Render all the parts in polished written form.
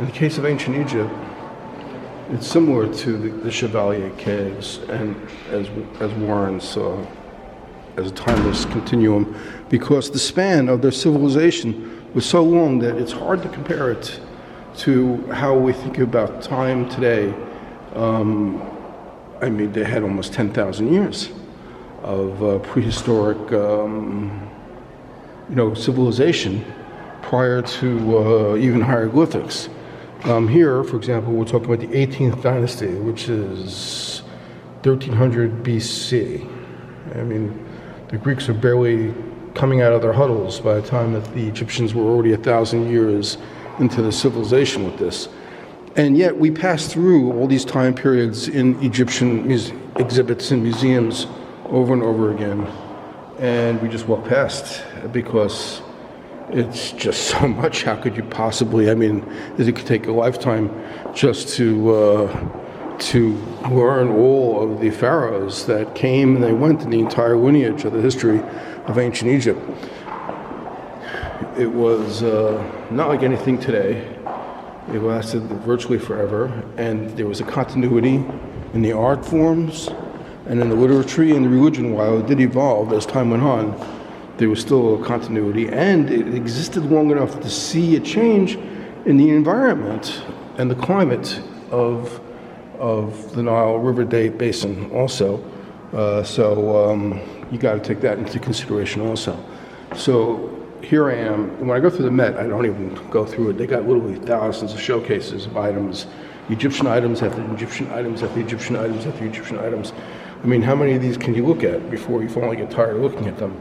In the case of ancient Egypt, it's similar to the Chevalier Caves, and as Warren saw, as a timeless continuum, because the span of their civilization was so long that it's hard to compare it to how we think about time today. I mean, they had almost 10,000 years of prehistoric, civilization prior to even hieroglyphics. Here, for example, we're talking about the 18th dynasty, which is 1300 BC. I mean, the Greeks are barely coming out of their huddles by the time that the Egyptians were already 1,000 years into the civilization with this. And yet we pass through all these time periods in Egyptian exhibits and museums over and over again, and we just walk past because it's just so much. How could you possibly, it could take a lifetime just to learn all of the pharaohs that came and they went in the entire lineage of the history of ancient Egypt. It was not like anything today. It lasted virtually forever, and there was a continuity in the art forms and in the literature and the religion. While it did evolve as time went on, there was still a continuity, and it existed long enough to see a change in the environment and the climate of the Nile River Basin also. So you got to take that into consideration also. So here I am. When I go through the Met, I don't even go through it. They got literally thousands of showcases of items, Egyptian items after Egyptian items after Egyptian items after Egyptian items. I mean, how many of these can you look at before you finally get tired of looking at them?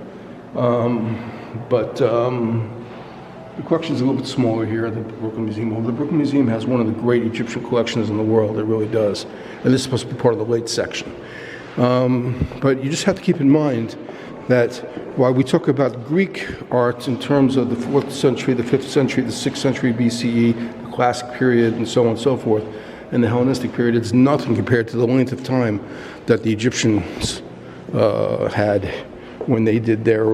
But the collection's a little bit smaller here at the Brooklyn Museum. Well, the Brooklyn Museum has one of the great Egyptian collections in the world. It really does. And this is supposed to be part of the late section. But you just have to keep in mind that while we talk about Greek art in terms of the 4th century, the 5th century, the 6th century BCE, the classic period, and so on and so forth, and the Hellenistic period, it's nothing compared to the length of time that the Egyptians had when they did their,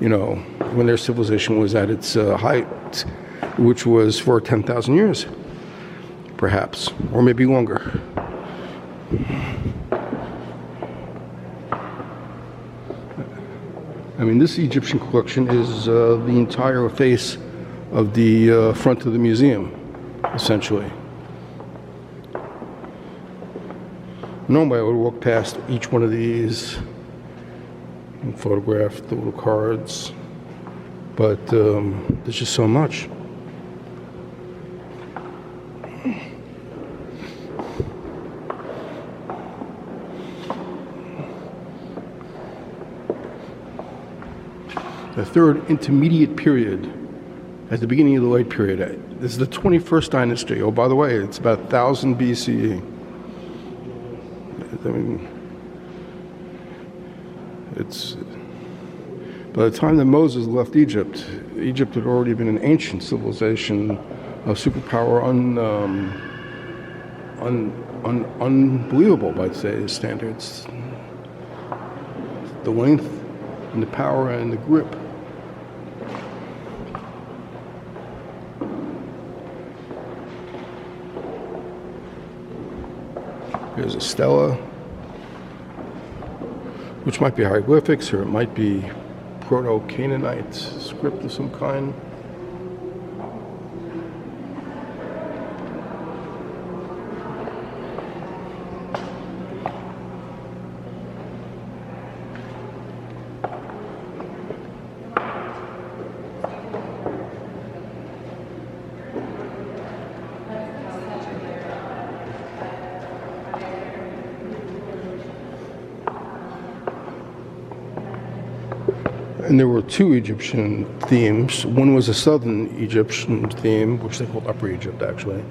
when their civilization was at its height, which was for 10,000 years, perhaps, or maybe longer. I mean, this Egyptian collection is the entire face of the front of the museum, essentially. Normally I would walk past each one of these and photograph the little cards, but there's just so much. The third intermediate period, at the beginning of the late period. This is the 21st dynasty. Oh, by the way, it's about 1000 BCE. I mean, it's by the time that Moses left Egypt, Egypt had already been an ancient civilization of superpower, unbelievable by today's standards. The length and the power and the grip. There's a stela, which might be hieroglyphics, or it might be Proto-Canaanite script of some kind. And there were two Egyptian themes. One was a southern Egyptian theme, which they called Upper Egypt, actually,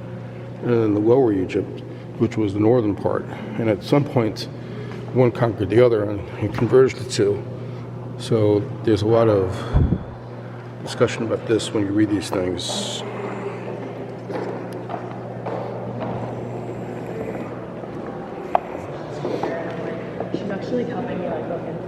and then the Lower Egypt, which was the northern part. And at some point, one conquered the other and converged the two. So there's a lot of discussion about this when you read these things. She's actually helping me look into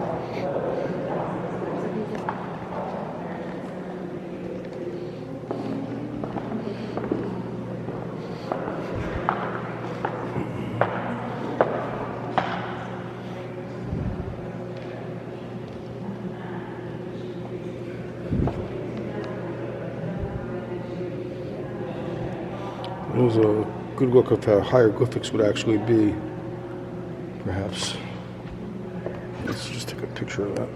It was a good look of how hieroglyphics would actually be, perhaps. Let's just take a picture of that.